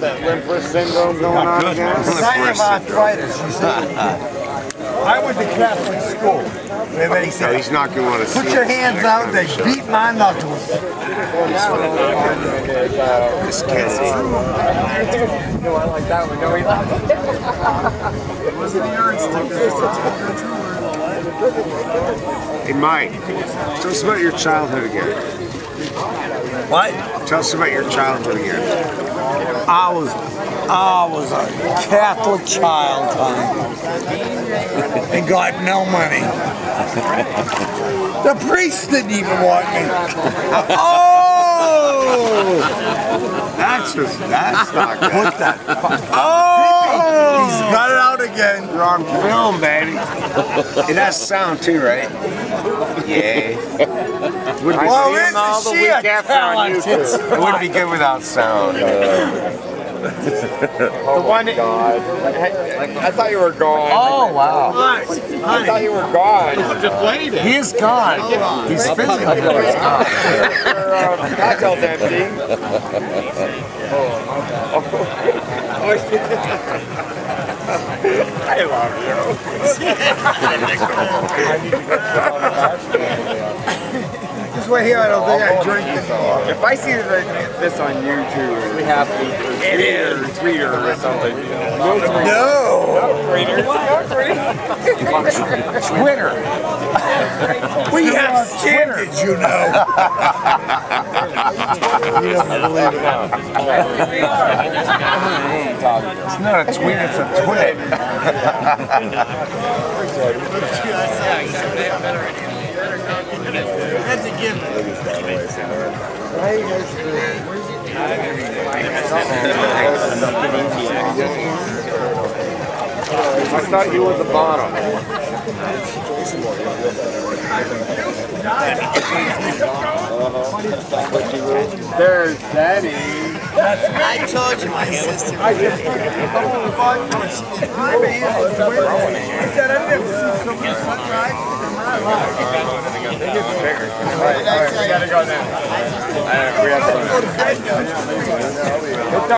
That limp wrist syndrome going on again? Sign of arthritis, you see. I went to Catholic school. Everybody said, he's not going to want to see put your hands out, they beat my knuckles. This kid's No, I like that one. No, he laughed. Wasn't a yardstick. Hey, Mike, tell us about your childhood again. What? Tell us about your childhood again. I was a Catholic child, honey. And got no money. The priest didn't even want me. Oh! That's not good. Put that. Oh! He's got it out again. You're on film, baby. It has sound too, right? Yeah. Well, isn't she a talent? It wouldn't be good without sound. The one. I thought you were gone. Oh, wow. I thought you were gone. Deflated. He is gone. He's physically gone. Cocktail's empty. I love you. Just wait here, I don't think I drink anymore. If I see this on YouTube, we have to tweeter or something. No! Twitter. We have standards, you know. You don't believe it. It's not a tweet, it's a twit. That's a given. I thought you were the bottom. There's Daddy. I told you, my sister. He said I've never seen so much sunrise in my life. Alright, we gotta go now. We have to.